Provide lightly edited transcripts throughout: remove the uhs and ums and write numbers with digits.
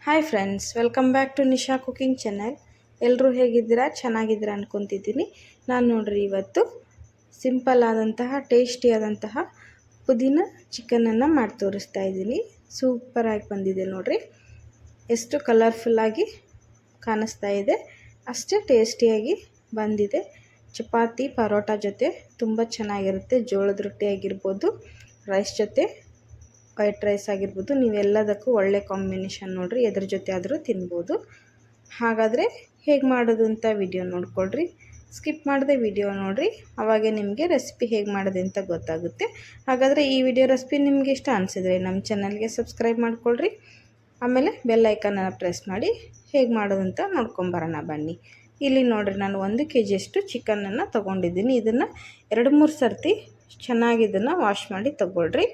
Hi friends, welcome back to Nisha cooking channel. ಎಲ್ಲರೂ ಹೇಗಿದ್ದೀರಾ? ಚೆನ್ನಾಗಿದ್ದೀರಾ ಅನ್ಕೊತಿದ್ದೀನಿ. ನಾನು ನೋಡ್ರಿ ಇವತ್ತು ಸಿಂಪಲ್ ಆದಂತಹ ಟೇಸ್ಟಿಯಾದಂತಹ ಪುದೀನ ಚಿಕನನ್ನು ಮಾಡಿ ತೋರಿಸ್ತಾ ಇದ್ದೀನಿ. ಸೂಪರಾಗಿ ಬಂದಿದೆ ನೋಡ್ರಿ. ಎಷ್ಟು ಕಲರ್ಫುಲ್ಲಾಗಿ ಕಾಣಿಸ್ತಾ ಇದೆ, ಅಷ್ಟೇ ಟೇಸ್ಟಿಯಾಗಿ ಬಂದಿದೆ. ಚಪಾತಿ ಪರೋಟ ಜೊತೆ ತುಂಬ ಚೆನ್ನಾಗಿರುತ್ತೆ. ಜೋಳದ ರೊಟ್ಟಿ ಆಗಿರ್ಬೋದು, ರೈಸ್ ಜೊತೆ, ವೈಟ್ ರೈಸ್ ಆಗಿರ್ಬೋದು, ನೀವೆಲ್ಲದಕ್ಕೂ ಒಳ್ಳೆ ಕಾಂಬಿನೇಷನ್ ನೋಡಿರಿ. ಎದ್ರ ಜೊತೆ ಆದರೂ ತಿನ್ಬೋದು. ಹಾಗಾದರೆ ಹೇಗೆ ಮಾಡೋದು ಅಂತ ವಿಡಿಯೋ ನೋಡ್ಕೊಳ್ರಿ. ಸ್ಕಿಪ್ ಮಾಡದೆ ವಿಡಿಯೋ ನೋಡಿರಿ, ಆವಾಗೇ ನಿಮಗೆ ರೆಸಿಪಿ ಹೇಗೆ ಮಾಡೋದು ಅಂತ ಗೊತ್ತಾಗುತ್ತೆ. ಹಾಗಾದರೆ ಈ ವಿಡಿಯೋ ರೆಸಿಪಿ ನಿಮಗೆ ಇಷ್ಟ ಅನಿಸಿದರೆ ನಮ್ಮ ಚಾನಲ್ಗೆ ಸಬ್ಸ್ಕ್ರೈಬ್ ಮಾಡ್ಕೊಳ್ರಿ. ಆಮೇಲೆ ಬೆಲ್ ಐಕನನ್ನು ಪ್ರೆಸ್ ಮಾಡಿ ಹೇಗೆ ಮಾಡೋದು ಅಂತ ನೋಡ್ಕೊಂಬರೋಣ ಬನ್ನಿ. ಇಲ್ಲಿ ನೋಡಿರಿ, ನಾನು 1 kg ಅಷ್ಟು ಚಿಕನನ್ನು ತೊಗೊಂಡಿದ್ದೀನಿ. ಇದನ್ನು 2-3 ಸರ್ತಿ ಚೆನ್ನಾಗಿ ಇದನ್ನು ವಾಶ್ ಮಾಡಿ ತೊಗೊಳ್ರಿ.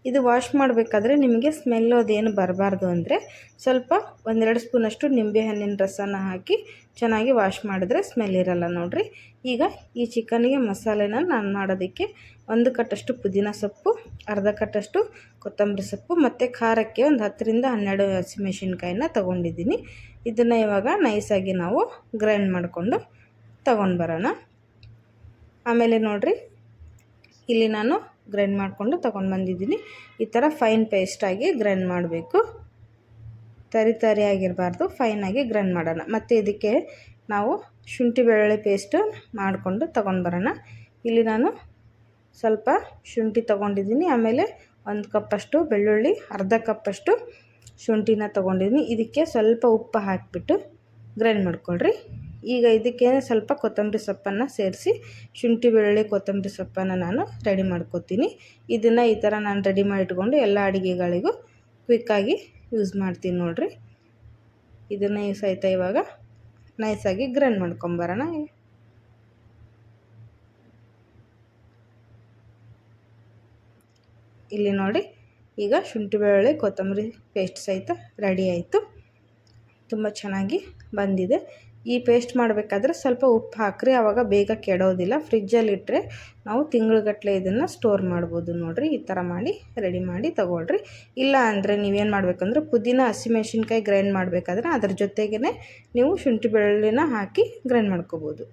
ಇದು ವಾಶ್ ಮಾಡಬೇಕಾದ್ರೆ ನಿಮಗೆ ಸ್ಮೆಲ್ಲು ಅದೇನು ಬರಬಾರ್ದು ಅಂದರೆ ಸ್ವಲ್ಪ 1-2 ಸ್ಪೂನಷ್ಟು ನಿಂಬೆಹಣ್ಣಿನ ರಸನ ಹಾಕಿ ಚೆನ್ನಾಗಿ ವಾಶ್ ಮಾಡಿದ್ರೆ ಸ್ಮೆಲ್ ಇರಲ್ಲ ನೋಡಿರಿ. ಈಗ ಈ ಚಿಕನಿಗೆ ಮಸಾಲೆನ ನಾನು ಮಾಡೋದಕ್ಕೆ 1 ಕಟ್ಟಷ್ಟು ಪುದೀನ ಸೊಪ್ಪು, ಅರ್ಧ ಕಟ್ಟಷ್ಟು ಕೊತ್ತಂಬರಿ ಸೊಪ್ಪು ಮತ್ತು ಖಾರಕ್ಕೆ ಒಂದು 10-12 ಹಸಿಮೆಣಸಿನ್ಕಾಯಿನ ತೊಗೊಂಡಿದ್ದೀನಿ. ಇದನ್ನು ಇವಾಗ ನೈಸಾಗಿ ನಾವು ಗ್ರೈಂಡ್ ಮಾಡಿಕೊಂಡು ತೊಗೊಂಡು ಬರೋಣ. ಆಮೇಲೆ ನೋಡಿರಿ, ಇಲ್ಲಿ ನಾನು ಗ್ರೈಂಡ್ ಮಾಡಿಕೊಂಡು ತೊಗೊಂಡು ಬಂದಿದ್ದೀನಿ. ಈ ಥರ ಫೈನ್ ಪೇಸ್ಟಾಗಿ ಗ್ರೈಂಡ್ ಮಾಡಬೇಕು. ತರಿ ಆಗಿರಬಾರ್ದು, ಫೈನಾಗಿ ಗ್ರೈಂಡ್ ಮಾಡೋಣ. ಮತ್ತು ಇದಕ್ಕೆ ನಾವು ಶುಂಠಿ ಬೆಳ್ಳುಳ್ಳಿ ಪೇಸ್ಟು ಮಾಡಿಕೊಂಡು ತೊಗೊಂಡು ಬರೋಣ. ಇಲ್ಲಿ ನಾನು ಸ್ವಲ್ಪ ಶುಂಠಿ ತೊಗೊಂಡಿದ್ದೀನಿ. ಆಮೇಲೆ 1 ಕಪ್ಪಷ್ಟು ಬೆಳ್ಳುಳ್ಳಿ, ಅರ್ಧ ಕಪ್ಪಷ್ಟು ಶುಂಠಿನ ತೊಗೊಂಡಿದ್ದೀನಿ. ಇದಕ್ಕೆ ಸ್ವಲ್ಪ ಉಪ್ಪು ಹಾಕಿಬಿಟ್ಟು ಗ್ರೈಂಡ್ ಮಾಡ್ಕೊಳ್ರಿ. ಈಗ ಇದಕ್ಕೆ ಸ್ವಲ್ಪ ಕೊತ್ತಂಬರಿ ಸೊಪ್ಪನ್ನು ಸೇರಿಸಿ ಶುಂಠಿ ಬೆಳ್ಳುಳ್ಳಿ ಕೊತ್ತಂಬರಿ ಸೊಪ್ಪನ್ನು ನಾನು ರೆಡಿ ಮಾಡ್ಕೊತೀನಿ. ಇದನ್ನು ಈ ಥರ ನಾನು ರೆಡಿ ಮಾಡಿಟ್ಕೊಂಡು ಎಲ್ಲ ಅಡುಗೆಗಳಿಗೂ ಕ್ವಿಕ್ಕಾಗಿ ಯೂಸ್ ಮಾಡ್ತೀನಿ ನೋಡಿರಿ. ಇದನ್ನು ಸಹಿತ ಇವಾಗ ನೈಸಾಗಿ ಗ್ರೈಂಡ್ ಮಾಡ್ಕೊಂಬರೋಣ. ಇಲ್ಲಿ ನೋಡಿ, ಈಗ ಶುಂಠಿ ಬೆಳ್ಳುಳ್ಳಿ ಕೊತ್ತಂಬರಿ ಪೇಸ್ಟ್ ಸಹಿತ ರೆಡಿ ಆಯಿತು. ತುಂಬ ಚೆನ್ನಾಗಿ ಬಂದಿದೆ. ಈ ಪೇಸ್ಟ್ ಮಾಡಬೇಕಾದ್ರೆ ಸ್ವಲ್ಪ ಉಪ್ಪು ಹಾಕ್ರಿ, ಆವಾಗ ಬೇಗ ಕೆಡೋದಿಲ್ಲ. ಫ್ರಿಜ್ಜಲ್ಲಿಟ್ಟರೆ ನಾವು ತಿಂಗಳುಗಟ್ಟಲೆ ಇದನ್ನು ಸ್ಟೋರ್ ಮಾಡ್ಬೋದು ನೋಡಿರಿ. ಈ ಥರ ಮಾಡಿ ರೆಡಿ ಮಾಡಿ ತೊಗೊಳ್ರಿ. ಇಲ್ಲ ಅಂದರೆ ನೀವೇನು ಮಾಡಬೇಕಂದ್ರೆ ಪುದೀನ ಹಸಿಮೆಣ್ಸಿನ್ಕಾಯಿ ಗ್ರೈಂಡ್ ಮಾಡಬೇಕಾದ್ರೆ ಅದ್ರ ಜೊತೆಗೇ ನೀವು ಶುಂಠಿ ಬೆಳ್ಳುಳ್ಳಿನ ಹಾಕಿ ಗ್ರೈಂಡ್ ಮಾಡ್ಕೋಬೋದು.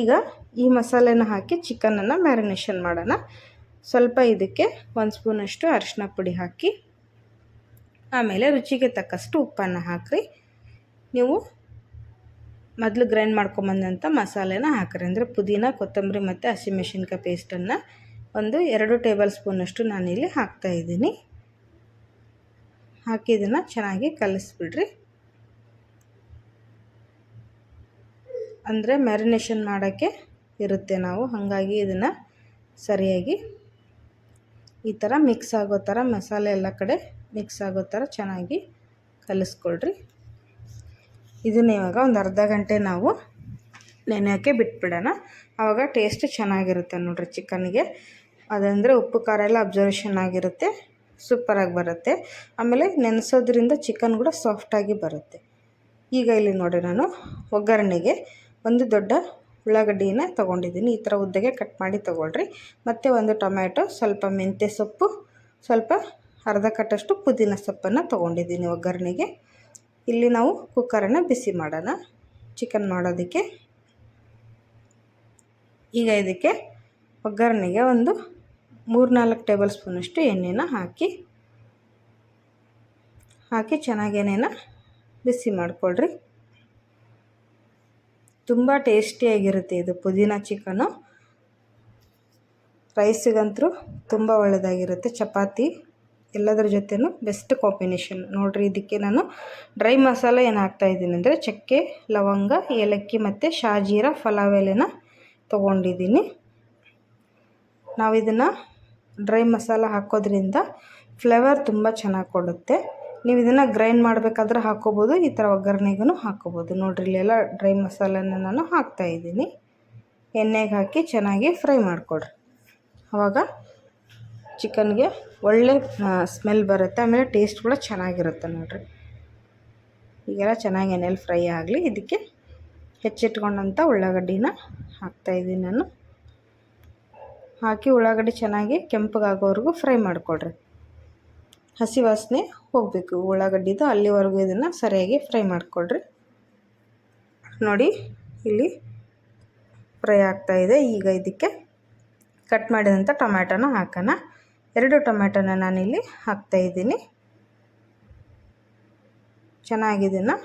ಈಗ ಈ ಮಸಾಲೆನ ಹಾಕಿ ಚಿಕನನ್ನು ಮ್ಯಾರಿನೇಷನ್ ಮಾಡೋಣ. ಸ್ವಲ್ಪ ಇದಕ್ಕೆ 1 ಸ್ಪೂನಷ್ಟು ಅರಿಶಿನ ಪುಡಿ ಹಾಕಿ, ಆಮೇಲೆ ರುಚಿಗೆ ತಕ್ಕಷ್ಟು ಉಪ್ಪನ್ನು ಹಾಕಿರಿ. ನೀವು ಮೊದಲು ಗ್ರೈಂಡ್ ಮಾಡ್ಕೊಂಬಂದಂಥ ಮಸಾಲೆನ ಹಾಕಿರಿ. ಅಂದರೆ ಪುದೀನ, ಕೊತ್ತಂಬರಿ ಮತ್ತು ಹಸಿಮೆಣ್ಸಿನ್ಕಾಯಿ ಪೇಸ್ಟನ್ನು 1-2 ಟೇಬಲ್ ಸ್ಪೂನಷ್ಟು ನಾನಿಲ್ಲಿ ಹಾಕ್ತಾಯಿದ್ದೀನಿ. ಹಾಕಿ ಇದನ್ನು ಚೆನ್ನಾಗಿ ಕಲಿಸ್ಬಿಡ್ರಿ. ಅಂದರೆ ಮ್ಯಾರಿನೇಷನ್ ಮಾಡೋಕ್ಕೆ ಇರುತ್ತೆ ನಾವು, ಹಾಗಾಗಿ ಇದನ್ನು ಸರಿಯಾಗಿ ಈ ಥರ ಮಿಕ್ಸ್ ಆಗೋ ಥರ, ಮಸಾಲೆ ಎಲ್ಲ ಕಡೆ ಮಿಕ್ಸ್ ಆಗೋ ಥರ ಚೆನ್ನಾಗಿ ಕಲಿಸ್ಕೊಳ್ರಿ. ಇದನ್ನು ಇವಾಗ ಒಂದು ಅರ್ಧ ಗಂಟೆ ನಾವು ನೆನೆಯೋಕ್ಕೆ ಬಿಟ್ಬಿಡೋಣ. ಆವಾಗ ಟೇಸ್ಟ್ ಚೆನ್ನಾಗಿರುತ್ತೆ ನೋಡಿರಿ ಚಿಕನ್ಗೆ. ಅದಂದರೆ ಉಪ್ಪು ಖಾರ ಎಲ್ಲ ಅಬ್ಸರ್ವೇಷನ್ ಆಗಿರುತ್ತೆ, ಸೂಪರಾಗಿ ಬರುತ್ತೆ. ಆಮೇಲೆ ನೆನೆಸೋದ್ರಿಂದ ಚಿಕನ್ ಕೂಡ ಸಾಫ್ಟಾಗಿ ಬರುತ್ತೆ. ಈಗ ಇಲ್ಲಿ ನೋಡಿ, ನಾನು ಒಗ್ಗರಣೆಗೆ 1 ದೊಡ್ಡ ಉಳ್ಳಾಗಡ್ಡಿನ ತೊಗೊಂಡಿದ್ದೀನಿ. ಈ ಥರ ಉದ್ದಗೆ ಕಟ್ ಮಾಡಿ ತೊಗೊಳ್ರಿ. ಮತ್ತು 1 ಟೊಮ್ಯಾಟೊ, ಸ್ವಲ್ಪ ಮೆಂತ್ಯ ಸೊಪ್ಪು, ಸ್ವಲ್ಪ ಅರ್ಧ ಕಟ್ಟಷ್ಟು ಪುದೀನ ಸೊಪ್ಪನ್ನು ತೊಗೊಂಡಿದ್ದೀನಿ ಒಗ್ಗರಣೆಗೆ. ಇಲ್ಲಿ ನಾವು ಕುಕ್ಕರನ್ನು ಬಿಸಿ ಮಾಡೋಣ ಚಿಕನ್ ಮಾಡೋದಕ್ಕೆ. ಈಗ ಇದಕ್ಕೆ ಒಗ್ಗರಣೆಗೆ 3-4 ಟೇಬಲ್ ಸ್ಪೂನಷ್ಟು ಎಣ್ಣೆನ ಹಾಕಿ ಚೆನ್ನಾಗಿ ಎಣ್ಣೆನ ಬಿಸಿ ಮಾಡಿಕೊಳ್ರಿ. ತುಂಬ ಟೇಸ್ಟಿಯಾಗಿರುತ್ತೆ ಇದು ಪುದೀನ ಚಿಕನು. ರೈಸಿಗಂತೂ ತುಂಬ ಒಳ್ಳೆಯದಾಗಿರುತ್ತೆ, ಚಪಾತಿ ಎಲ್ಲದರ ಜೊತೆನೂ ಬೆಸ್ಟ್ ಕಾಂಬಿನೇಷನ್ ನೋಡಿರಿ. ಇದಕ್ಕೆ ನಾನು ಡ್ರೈ ಮಸಾಲೆ ಏನು ಹಾಕ್ತಾಯಿದ್ದೀನಿ ಅಂದರೆ ಚಕ್ಕೆ, ಲವಂಗ, ಏಲಕ್ಕಿ ಮತ್ತು ಶಾಜೀರ, ಪಲಾವ್ ಎಲೆನ ತೊಗೊಂಡಿದ್ದೀನಿ. ನಾವು ಇದನ್ನು ಡ್ರೈ ಮಸಾಲ ಹಾಕೋದ್ರಿಂದ ಫ್ಲೇವರ್ ತುಂಬ ಚೆನ್ನಾಗಿ ಕೊಡುತ್ತೆ. ನೀವು ಇದನ್ನು ಗ್ರೈಂಡ್ ಮಾಡಬೇಕಾದ್ರೆ ಹಾಕ್ಕೋಬೋದು, ಈ ಥರ ಒಗ್ಗರಣೆಗೂ ಹಾಕ್ಕೋಬೋದು ನೋಡಿರಿ. ಇಲ್ಲೆಲ್ಲ ಡ್ರೈ ಮಸಾಲೆನ ನಾನು ಹಾಕ್ತಾಯಿದ್ದೀನಿ. ಎಣ್ಣೆಗೆ ಹಾಕಿ ಚೆನ್ನಾಗಿ ಫ್ರೈ ಮಾಡಿಕೊಡ್ರಿ. ಆವಾಗ ಚಿಕನ್ಗೆ ಒಳ್ಳೆ ಸ್ಮೆಲ್ ಬರುತ್ತೆ, ಆಮೇಲೆ ಟೇಸ್ಟ್ ಕೂಡ ಚೆನ್ನಾಗಿರುತ್ತೆ ನೋಡಿರಿ. ಈಗೆಲ್ಲ ಚೆನ್ನಾಗಿ ಎಣ್ಣೆಲಿ ಫ್ರೈ ಆಗಲಿ. ಇದಕ್ಕೆ ಹೆಚ್ಚಿಟ್ಕೊಂಡಂಥ ಉಳ್ಳಾಗಡ್ಡಿನ ಹಾಕ್ತಾಯಿದ್ದೀನಿ ನಾನು. ಹಾಕಿ ಉಳ್ಳಾಗಡ್ಡಿ ಚೆನ್ನಾಗಿ ಕೆಂಪಗಾಗೋವರೆಗೂ ಫ್ರೈ ಮಾಡಿಕೊಡ್ರಿ. ಹಸಿ ವಾಸನೆ ಹೋಗಬೇಕು ಉಳ್ಳಾಗಡ್ಡಿದು, ಅಲ್ಲಿವರೆಗೂ ಇದನ್ನು ಸರಿಯಾಗಿ ಫ್ರೈ ಮಾಡಿಕೊಡ್ರಿ. ನೋಡಿ ಇಲ್ಲಿ ಫ್ರೈ ಆಗ್ತಾಯಿದೆ. ಈಗ ಇದಕ್ಕೆ ಕಟ್ ಮಾಡಿದಂಥ ಟೊಮ್ಯಾಟೋನ ಹಾಕೋಣ. 2 ಟೊಮ್ಯಾಟೋನ ನಾನಿಲ್ಲಿ ಹಾಕ್ತಾಯಿದ್ದೀನಿ. ಚೆನ್ನಾಗಿ ಇದನ್ನು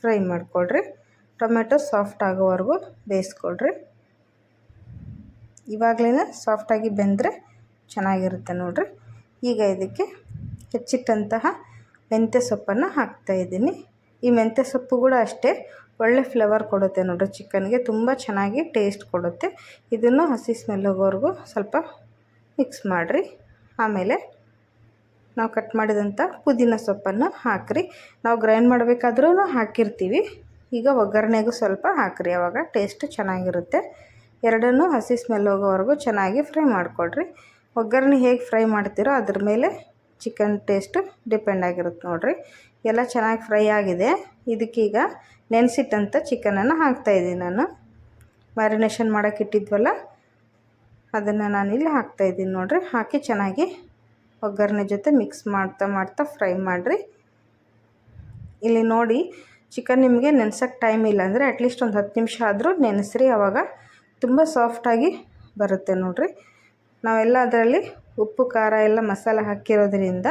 ಫ್ರೈ ಮಾಡಿಕೊಡ್ರಿ. ಟೊಮೆಟೊ ಸಾಫ್ಟ್ ಆಗೋವರೆಗೂ ಬೇಯಿಸ್ಕೊಳ್ರಿ. ಇವಾಗಲೇ ಸಾಫ್ಟಾಗಿ ಬೆಂದರೆ ಚೆನ್ನಾಗಿರುತ್ತೆ ನೋಡಿರಿ. ಈಗ ಇದಕ್ಕೆ ಹೆಚ್ಚಿಟ್ಟಂತಹ ಮೆಂತ್ಯ ಸೊಪ್ಪನ್ನು ಹಾಕ್ತಾಯಿದ್ದೀನಿ. ಈ ಮೆಂತ್ಯ ಸೊಪ್ಪು ಕೂಡ ಅಷ್ಟೇ ಒಳ್ಳೆ ಫ್ಲೇವರ್ ಕೊಡುತ್ತೆ ನೋಡಿರಿ, ಚಿಕನ್ಗೆ ತುಂಬ ಚೆನ್ನಾಗಿ ಟೇಸ್ಟ್ ಕೊಡುತ್ತೆ. ಇದನ್ನು ಹಸಿ ಸ್ಮೆಲ್ ಹೋಗೋವರೆಗೂ ಸ್ವಲ್ಪ ಮಿಕ್ಸ್ ಮಾಡಿರಿ. ಆಮೇಲೆ ನಾವು ಕಟ್ ಮಾಡಿದಂಥ ಪುದೀನ ಸೊಪ್ಪನ್ನು ಹಾಕಿರಿ. ನಾವು ಗ್ರೈಂಡ್ ಮಾಡಬೇಕಾದ್ರೂ ಹಾಕಿರ್ತೀವಿ. ಈಗ ಒಗ್ಗರಣೆಗೂ ಸ್ವಲ್ಪ ಹಾಕಿರಿ, ಆವಾಗ ಟೇಸ್ಟ್ ಚೆನ್ನಾಗಿರುತ್ತೆ. ಎರಡನ್ನೂ ಹಸಿ ಸ್ಮೆಲ್ ಹೋಗೋವರೆಗೂ ಚೆನ್ನಾಗಿ ಫ್ರೈ ಮಾಡಿಕೊಡ್ರಿ. ಒಗ್ಗರಣೆ ಹೇಗೆ ಫ್ರೈ ಮಾಡ್ತೀರೋ ಅದ್ರ ಮೇಲೆ ಚಿಕನ್ ಟೇಸ್ಟು ಡಿಪೆಂಡ್ ಆಗಿರುತ್ತೆ ನೋಡಿರಿ. ಎಲ್ಲ ಚೆನ್ನಾಗಿ ಫ್ರೈ ಆಗಿದೆ. ಇದಕ್ಕೀಗ ನೆನೆಸಿಟ್ಟಂಥ ಚಿಕನನ್ನು ಹಾಕ್ತಾಯಿದ್ದೀನಿ. ನಾನು ಮ್ಯಾರಿನೇಷನ್ ಮಾಡೋಕ್ಕೆ ಇಟ್ಟಿದ್ವಲ್ಲ ಅದನ್ನು ನಾನಿಲ್ಲಿ ಹಾಕ್ತಾಯಿದ್ದೀನಿ ನೋಡಿರಿ. ಹಾಕಿ ಚೆನ್ನಾಗಿ ಒಗ್ಗರಣೆ ಜೊತೆ ಮಿಕ್ಸ್ ಮಾಡ್ತಾ ಫ್ರೈ ಮಾಡಿರಿ. ಇಲ್ಲಿ ನೋಡಿ, ಚಿಕನ್ ನಿಮಗೆ ನೆನೆಸೋಕ್ಕೆ ಟೈಮ್ ಇಲ್ಲ ಅಂದರೆ ಅಟ್ಲೀಸ್ಟ್ ಒಂದು 10 ನಿಮಿಷ ಆದರೂ ನೆನೆಸ್ರಿ, ಆವಾಗ ತುಂಬ ಸಾಫ್ಟಾಗಿ ಬರುತ್ತೆ ನೋಡಿರಿ. ನಾವೆಲ್ಲ ಅದರಲ್ಲಿ ಉಪ್ಪು ಖಾರ ಎಲ್ಲ ಮಸಾಲೆ ಹಾಕಿರೋದ್ರಿಂದ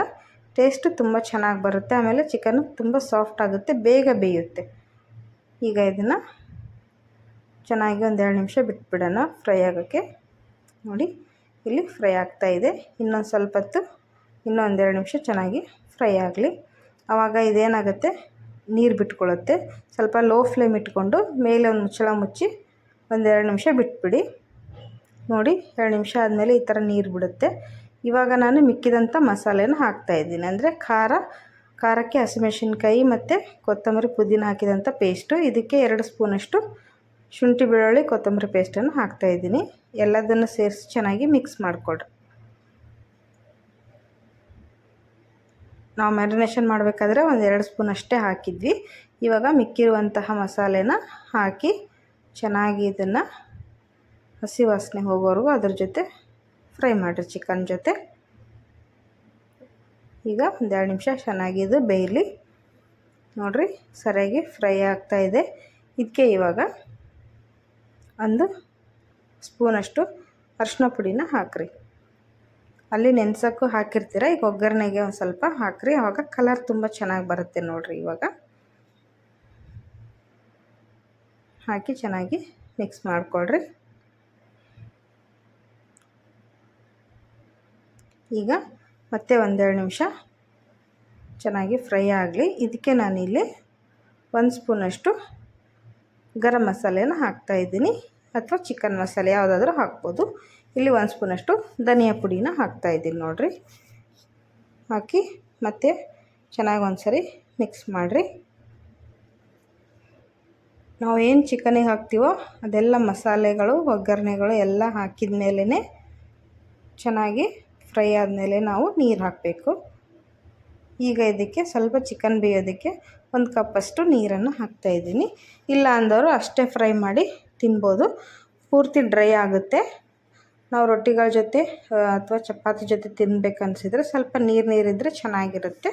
ಟೇಸ್ಟು ತುಂಬ ಚೆನ್ನಾಗಿ ಬರುತ್ತೆ. ಆಮೇಲೆ ಚಿಕನ್ನು ತುಂಬ ಸಾಫ್ಟ್ ಆಗುತ್ತೆ, ಬೇಗ ಬೇಯುತ್ತೆ. ಈಗ ಇದನ್ನು ಚೆನ್ನಾಗಿ ಒಂದು 2 ನಿಮಿಷ ಬಿಟ್ಬಿಡೋಣ ಫ್ರೈ ಆಗೋಕ್ಕೆ. ನೋಡಿ ಇಲ್ಲಿ ಫ್ರೈ ಆಗ್ತಾಯಿದೆ. ಇನ್ನೊಂದು ಸ್ವಲ್ಪ ಹೊತ್ತು, ಇನ್ನೂ 1-2 ನಿಮಿಷ ಚೆನ್ನಾಗಿ ಫ್ರೈ ಆಗಲಿ. ಆವಾಗ ಇದೇನಾಗುತ್ತೆ, ನೀರು ಬಿಟ್ಕೊಳ್ಳುತ್ತೆ. ಸ್ವಲ್ಪ ಲೋ ಫ್ಲೇಮ್ ಇಟ್ಕೊಂಡು ಮೇಲೆ ಒಂದು ಮುಚ್ಚಳ ಮುಚ್ಚಿ 1-2 ನಿಮಿಷ ಬಿಟ್ಬಿಡಿ. ನೋಡಿ 2 ನಿಮಿಷ ಆದಮೇಲೆ ಈ ಥರ ನೀರು ಬಿಡುತ್ತೆ. ಇವಾಗ ನಾನು ಮಿಕ್ಕಿದಂಥ ಮಸಾಲೆನ ಹಾಕ್ತಾಯಿದ್ದೀನಿ. ಅಂದರೆ ಖಾರಕ್ಕೆ ಹಸಿಮೆಣಸಿನ್ಕಾಯಿ ಮತ್ತು ಕೊತ್ತಂಬರಿ ಪುದೀನ ಹಾಕಿದಂಥ ಪೇಸ್ಟು. ಇದಕ್ಕೆ 2 ಸ್ಪೂನಷ್ಟು ಶುಂಠಿ ಬೆಳ್ಳುಳ್ಳಿ ಕೊತ್ತಂಬರಿ ಪೇಸ್ಟನ್ನು ಹಾಕ್ತಾಯಿದ್ದೀನಿ. ಎಲ್ಲದನ್ನು ಸೇರಿಸಿ ಚೆನ್ನಾಗಿ ಮಿಕ್ಸ್ ಮಾಡಿಕೊಡ್ರಿ. ನಾವು ಮ್ಯಾರಿನೇಷನ್ ಮಾಡಬೇಕಾದ್ರೆ 1-2 ಸ್ಪೂನ್ ಅಷ್ಟೇ ಹಾಕಿದ್ವಿ. ಇವಾಗ ಮಿಕ್ಕಿರುವಂತಹ ಮಸಾಲೆನ ಹಾಕಿ ಚೆನ್ನಾಗಿ ಇದನ್ನು ಹಸಿ ವಾಸನೆ ಹೋಗೋವರೆಗೂ ಅದ್ರ ಜೊತೆ ಫ್ರೈ ಮಾಡಿರಿ ಚಿಕನ್ ಜೊತೆ. ಈಗ 1-2 ನಿಮಿಷ ಚೆನ್ನಾಗಿ ಇದು ಬೇಯಲಿ ನೋಡಿರಿ. ಸರಿಯಾಗಿ ಫ್ರೈ ಆಗ್ತಾಯಿದೆ. ಇದಕ್ಕೆ ಇವಾಗ 1 ಸ್ಪೂನಷ್ಟು ಅರಿಶಿನ ಪುಡಿನ ಹಾಕಿರಿ. ಅಲ್ಲಿ ನೆನೆಸೋಕ್ಕೂ ಹಾಕಿರ್ತೀರ, ಈಗ ಒಗ್ಗರಣೆಗೆ ಒಂದು ಸ್ವಲ್ಪ ಹಾಕಿರಿ, ಆವಾಗ ಕಲರ್ ತುಂಬ ಚೆನ್ನಾಗಿ ಬರುತ್ತೆ ನೋಡಿರಿ. ಇವಾಗ ಹಾಕಿ ಚೆನ್ನಾಗಿ ಮಿಕ್ಸ್ ಮಾಡಿಕೊಡ್ರಿ. ಈಗ ಮತ್ತೆ 1-2 ನಿಮಿಷ ಚೆನ್ನಾಗಿ ಫ್ರೈ ಆಗಲಿ. ಇದಕ್ಕೆ ನಾನಿಲ್ಲಿ 1 ಸ್ಪೂನಷ್ಟು ಗರಂ ಮಸಾಲೆನ ಹಾಕ್ತಾಯಿದ್ದೀನಿ, ಅಥವಾ ಚಿಕನ್ ಮಸಾಲೆ ಯಾವುದಾದ್ರೂ ಹಾಕ್ಬೋದು. ಇಲ್ಲಿ 1 ಸ್ಪೂನಷ್ಟು ಧನಿಯಾ ಪುಡಿನ ಹಾಕ್ತಾಯಿದ್ದೀನಿ ನೋಡಿರಿ. ಹಾಕಿ ಮತ್ತೆ ಚೆನ್ನಾಗಿ ಒಂದು ಸರಿ ಮಿಕ್ಸ್ ಮಾಡಿರಿ. ನಾವು ಏನು ಚಿಕನಿಗೆ ಹಾಕ್ತೀವೋ ಅದೆಲ್ಲ ಮಸಾಲೆಗಳು ಒಗ್ಗರಣೆಗಳು ಎಲ್ಲ ಹಾಕಿದ ಮೇಲೇ ಚೆನ್ನಾಗಿ ಫ್ರೈ ಆದಮೇಲೆ ನಾವು ನೀರು ಹಾಕಬೇಕು. ಈಗ ಇದಕ್ಕೆ ಸ್ವಲ್ಪ ಚಿಕನ್ ಬೇಯೋದಕ್ಕೆ 1 ಕಪ್ಪಷ್ಟು ನೀರನ್ನು ಹಾಕ್ತಾಯಿದ್ದೀನಿ. ಇಲ್ಲ ಅಂದವರು ಅಷ್ಟೇ ಫ್ರೈ ಮಾಡಿ ತಿನ್ಬೋದು. ಪೂರ್ತಿ ಡ್ರೈ ಆಗುತ್ತೆ. ನಾವು ರೊಟ್ಟಿಗಳ ಜೊತೆ ಅಥವಾ ಚಪಾತಿ ಜೊತೆ ತಿನ್ನಬೇಕನ್ಸಿದ್ರೆ ಸ್ವಲ್ಪ ನೀರಿದ್ದರೆ ಚೆನ್ನಾಗಿರುತ್ತೆ.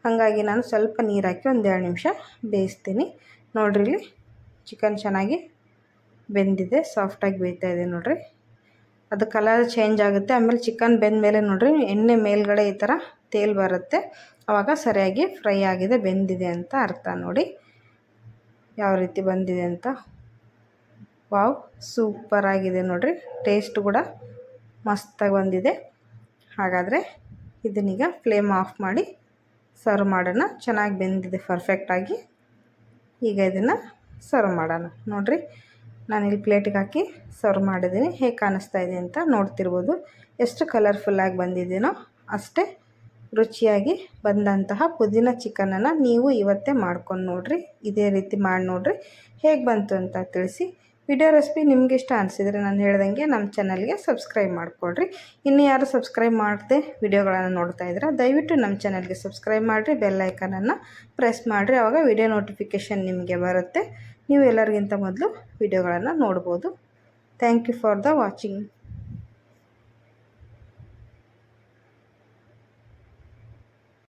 ಹಾಗಾಗಿ ನಾನು ಸ್ವಲ್ಪ ನೀರು ಹಾಕಿ 1-2 ನಿಮಿಷ ಬೇಯಿಸ್ತೀನಿ. ನೋಡಿರಿ, ಇಲ್ಲಿ ಚಿಕನ್ ಚೆನ್ನಾಗಿ ಬೆಂದಿದೆ, ಸಾಫ್ಟಾಗಿ ಬೇಯ್ತಾಯಿದೆ ನೋಡಿರಿ. ಅದು ಕಲರ್ ಚೇಂಜ್ ಆಗುತ್ತೆ. ಆಮೇಲೆ ಚಿಕನ್ ಬೆಂದಮೇಲೆ ನೋಡಿರಿ ಎಣ್ಣೆ ಮೇಲ್ಗಡೆ ಈ ಥರ ತೇಲ್ ಬರುತ್ತೆ, ಆವಾಗ ಸರಿಯಾಗಿ ಫ್ರೈ ಆಗಿದೆ, ಬೆಂದಿದೆ ಅಂತ ಅರ್ಥ. ನೋಡಿ ಯಾವ ರೀತಿ ಬಂದಿದೆ ಅಂತ. ವಾವ್, ಸೂಪರಾಗಿದೆ ನೋಡಿರಿ. ಟೇಸ್ಟ್ ಕೂಡ ಮಸ್ತಾಗಿ ಬಂದಿದೆ. ಹಾಗಾದರೆ ಇದನ್ನೀಗ ಫ್ಲೇಮ್ ಆಫ್ ಮಾಡಿ ಸರ್ವ್ ಮಾಡೋಣ. ಚೆನ್ನಾಗಿ ಬೆಂದಿದೆ ಪರ್ಫೆಕ್ಟಾಗಿ. ಈಗ ಇದನ್ನು ಸರ್ವ್ ಮಾಡೋಣ. ನೋಡಿರಿ, ನಾನಿಲ್ಲಿ ಪ್ಲೇಟಿಗೆ ಹಾಕಿ ಸರ್ವ್ ಮಾಡಿದ್ದೀನಿ. ಹೇಗೆ ಕಾಣಿಸ್ತಾ ಇದೆ ಅಂತ ನೋಡ್ತಿರ್ಬೋದು. ಎಷ್ಟು ಕಲರ್ಫುಲ್ಲಾಗಿ ಬಂದಿದೆಯೋ ಅಷ್ಟೇ ರುಚಿಯಾಗಿ ಬಂದಂತಹ ಪುದೀನ ಚಿಕನನ್ನು ನೀವು ಇವತ್ತೇ ಮಾಡ್ಕೊಂಡು ನೋಡಿರಿ. ಇದೇ ರೀತಿ ಮಾಡಿ ನೋಡಿರಿ, ಹೇಗೆ ಬಂತು ಅಂತ ತಿಳಿಸಿ. ವಿಡಿಯೋ ರೆಸಿಪಿ ನಿಮ್ಗೆ ಇಷ್ಟ ಅನಿಸಿದರೆ ನಾನು ಹೇಳ್ದಂಗೆ ನಮ್ಮ ಚಾನಲ್ಗೆ ಸಬ್ಸ್ಕ್ರೈಬ್ ಮಾಡಿಕೊಡ್ರಿ. ಇನ್ನು ಯಾರು ಸಬ್ಸ್ಕ್ರೈಬ್ ಮಾಡದೆ ವಿಡಿಯೋಗಳನ್ನು ನೋಡ್ತಾ ಇದ್ರೆ ದಯವಿಟ್ಟು ನಮ್ಮ ಚಾನಲ್ಗೆ ಸಬ್ಸ್ಕ್ರೈಬ್ ಮಾಡಿರಿ, ಬೆಲ್ ಐಕನನ್ನು ಪ್ರೆಸ್ ಮಾಡಿರಿ, ಆವಾಗ ವಿಡಿಯೋ ನೋಟಿಫಿಕೇಷನ್ ನಿಮಗೆ ಬರುತ್ತೆ. ನೀವು ಎಲ್ಲರಿಗಿಂತ ಮೊದಲು ವಿಡಿಯೋಗಳನ್ನು ನೋಡ್ಬೋದು. Thank you for the watching.